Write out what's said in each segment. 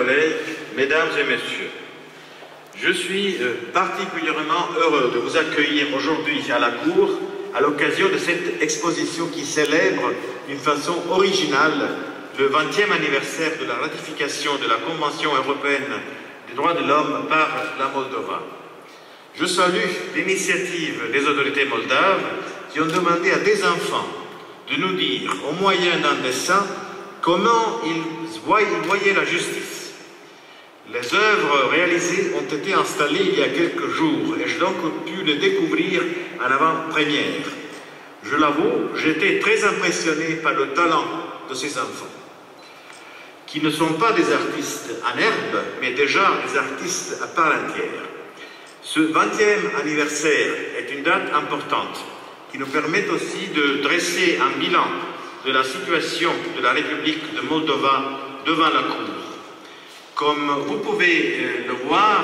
collègues, mesdames et messieurs, je suis particulièrement heureux de vous accueillir aujourd'hui à la Cour à l'occasion de cette exposition qui célèbre d'une façon originale le 20e anniversaire de la ratification de la Convention européenne des droits de l'homme par la Moldova. Je salue l'initiative des autorités moldaves qui ont demandé à des enfants de nous dire, au moyen d'un dessin, comment ils voyaient la justice. Les œuvres réalisées ont été installées il y a quelques jours et j'ai donc pu les découvrir en avant-première. Je l'avoue, j'étais très impressionné par le talent de ces enfants, qui ne sont pas des artistes en herbe, mais déjà des artistes à part entière. Ce 20e anniversaire est une date importante qui nous permet aussi de dresser un bilan de la situation de la République de Moldova devant la Cour. Comme vous pouvez le voir,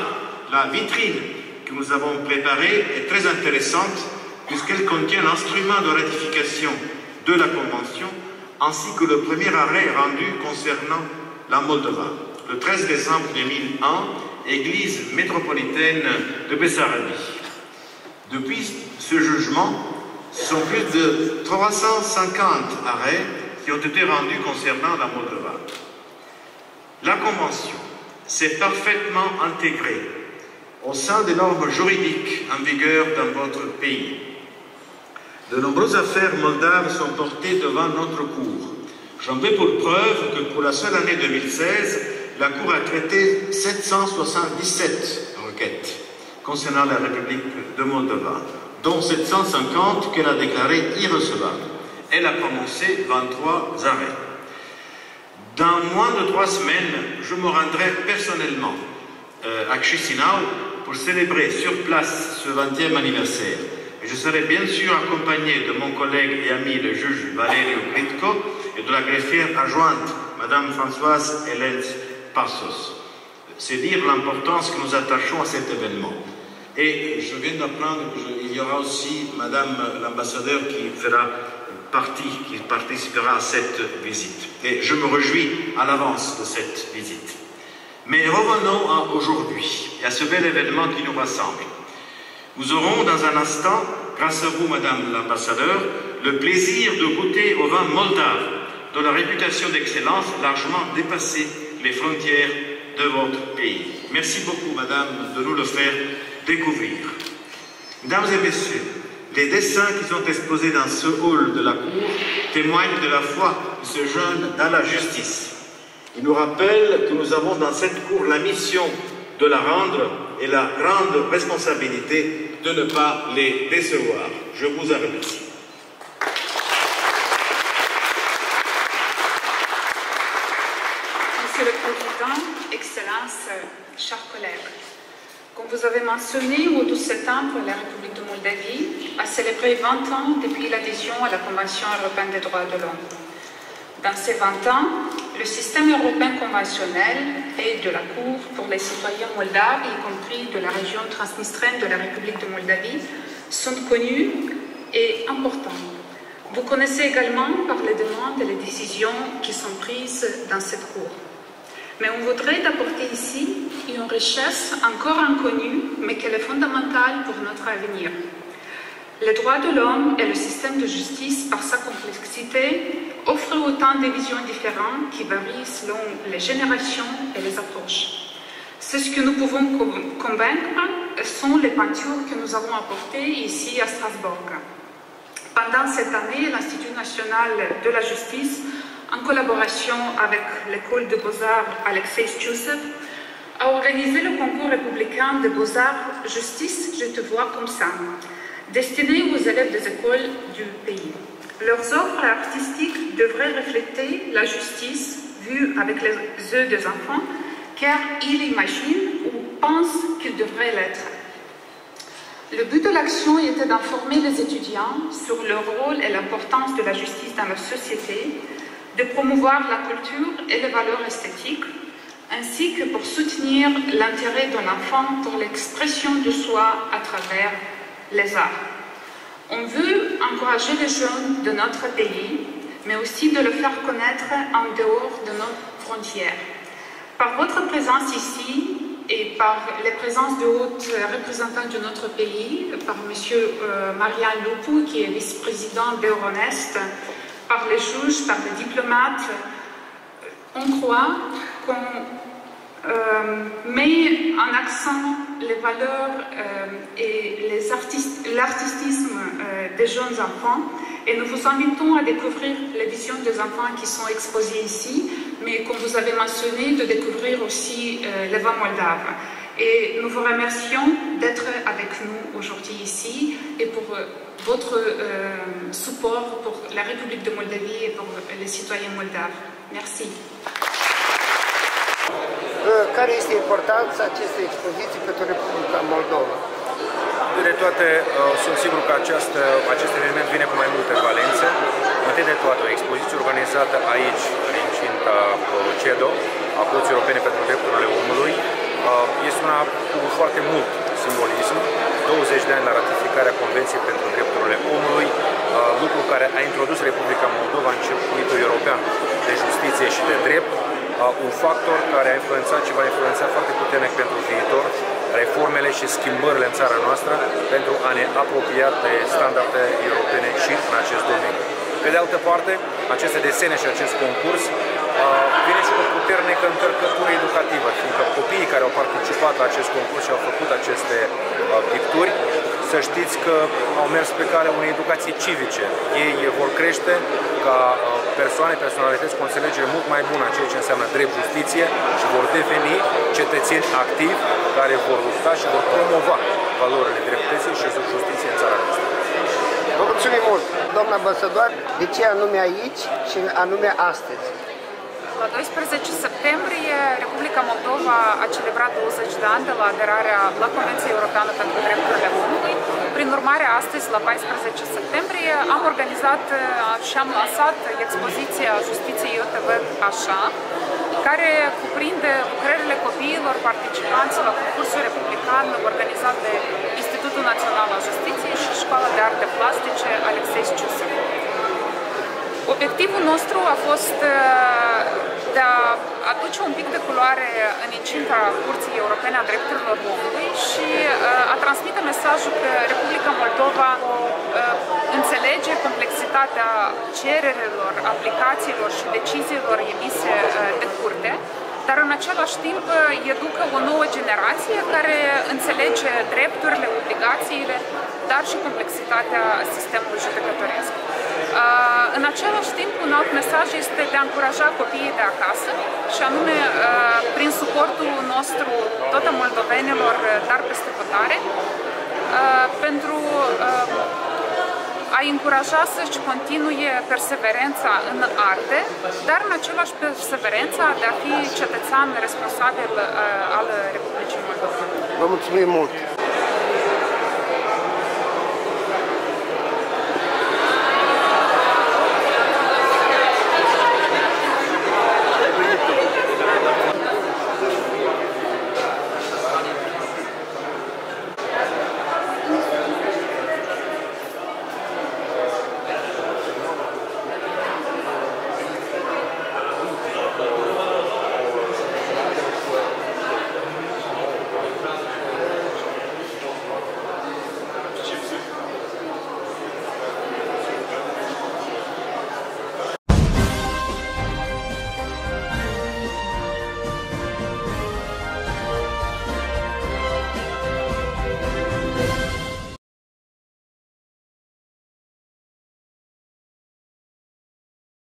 la vitrine que nous avons préparée est très intéressante puisqu'elle contient l'instrument de ratification de la Convention ainsi que le premier arrêt rendu concernant la Moldova. Le 13 décembre 2001, Église métropolitaine de Bessarabie. Depuis ce jugement, ce sont plus de 350 arrêts qui ont été rendus concernant la Moldova. La Convention s'est parfaitement intégrée au sein des normes juridiques en vigueur dans votre pays. De nombreuses affaires moldaves sont portées devant notre Cour. J'en veux pour preuve que pour la seule année 2016, la Cour a traité 777 requêtes concernant la République de Moldova, dont 750 qu'elle a déclarées irrecevables. Elle a prononcé 23 arrêts. Dans moins de 3 semaines, je me rendrai personnellement à Chisinau pour célébrer sur place ce 20e anniversaire. Et je serai bien sûr accompagné de mon collègue et ami le juge Valerio Gritko et de la greffière adjointe, Madame Françoise Hélène Passos. C'est dire l'importance que nous attachons à cet événement. Et je viens d'apprendre qu'il y aura aussi Madame l'ambassadeur qui participera à cette visite. Et je me réjouis à l'avance de cette visite. Mais revenons à aujourd'hui et à ce bel événement qui nous rassemble. Nous aurons dans un instant, grâce à vous Madame l'ambassadeur, le plaisir de goûter au vin moldave, dont la réputation d'excellence a largement dépassé les frontières de votre pays. Merci beaucoup Madame de nous le faire découvrir. Mesdames et messieurs, les dessins qui sont exposés dans ce hall de la Cour témoignent de la foi de ce jeune dans la justice. Ils nous rappellent que nous avons dans cette Cour la mission de la rendre et la grande responsabilité de ne pas les décevoir. Je vous en remercie. Monsieur le Président, Excellences, chers collègues, comme vous avez mentionné, au 12 septembre, la République de Moldavie a célébré 20 ans depuis l'adhésion à la Convention européenne des droits de l'homme. Dans ces 20 ans, le système européen conventionnel et de la Cour pour les citoyens moldaves, y compris de la région transnistrienne de la République de Moldavie, sont connus et importants. Vous connaissez également par les demandes et les décisions qui sont prises dans cette Cour. Mais on voudrait apporter ici une richesse encore inconnue, mais qui est fondamentale pour notre avenir. Les droits de l'homme et le système de justice, par sa complexité, offrent autant de visions différentes qui varient selon les générations et les approches. C'est ce que nous pouvons convaincre sont les peintures que nous avons apportées ici à Strasbourg. Pendant cette année, l'Institut national de la justice, en collaboration avec l'école de beaux-arts Alexei Stchussev, a organisé le concours républicain de beaux-arts Justice, je te vois comme ça, destiné aux élèves des écoles du pays. Leurs œuvres artistiques devraient refléter la justice vue avec les yeux des enfants, car ils imaginent ou pensent qu'ils devraient l'être. Le but de l'action était d'informer les étudiants sur le rôle et l'importance de la justice dans la société, de promouvoir la culture et les valeurs esthétiques, ainsi que pour soutenir l'intérêt de l'enfant pour l'expression de soi à travers les arts. On veut encourager les jeunes de notre pays, mais aussi de le faire connaître en dehors de nos frontières. Par votre présence ici et par la présence de hautes représentants de notre pays, par M. Marian Lupu, qui est vice-président d'Euronest, par les juges, par les diplomates, on croit qu'on met en accent les valeurs et l'artistisme des jeunes enfants, et nous vous invitons à découvrir les visions des enfants qui sont exposées ici, mais comme vous avez mentionné, de découvrir aussi les vins moldaves. Et nous vous remercions d'être avec nous aujourd'hui ici et pour votre support pour la République de Moldavie et pour les citoyens moldaves. Merci. Care este importanța acestei expoziții pentru Republica Moldova? De toate, sunt sigur că acest eveniment vine cu mai multe valențe. Întâi de toate, o expoziție organizată aici, în incinta CEDO, a Curții Europene pentru Drepturile Omului, este una cu foarte mult simbolism. 20 de ani la ratificarea Convenției pentru Drepturile Omului, lucru care a introdus Republica Moldova în circuitul european de justiție și de drept, un factor care a influențat și va influența foarte puternic pentru viitor reformele și schimbările în țara noastră pentru a ne apropia de standarde europene și în acest domeniu. Pe de altă parte, aceste desene și acest concurs vine și cu o puternică încărcătură educativă, fiindcă copiii care au participat la acest concurs și au făcut aceste picturi, să știți că au mers pe calea unei educații civice. Ei vor crește ca personalități cu o înțelegere mult mai bună a ceea ce înseamnă drept, justiție și vor deveni cetățeni activi care vor lupta și vor promova valorile dreptății și justiției în țara noastră. Vă mulțumim mult, doamna ambasador, de ce anume aici și anume astăzi? La 12 septembrie, Republica Moldova a celebrat 20 de ani de la aderarea la Convenția Europeană pentru Drepturile Omului. Prin urmare, astăzi, la 14 septembrie, am organizat și am lansat expoziția Justiției ÖTV așa, care cuprinde lucrările copiilor participanți la concursul republican organizat de Institutul Național al Justiției și Școala de Arte Plastice Alexei Ciusev. Obiectivul nostru a fost de a aduce un pic de culoare în incinta Curții Europene a Drepturilor Omului și a transmite mesajul că Republica Moldova înțelege complexitatea cererilor, aplicațiilor și deciziilor emise de curte, dar în același timp educă o nouă generație care înțelege drepturile, obligațiile, dar și complexitatea sistemului judecătoresc. În același timp, un alt mesaj este de a încuraja copiii de acasă și anume prin suportul nostru tot a moldovenilor, dar peste hotare, pentru a încuraja să-și continue perseverența în arte, dar în același perseverența de a fi cetățean responsabil al Republicii Moldova. Vă mulțumim mult!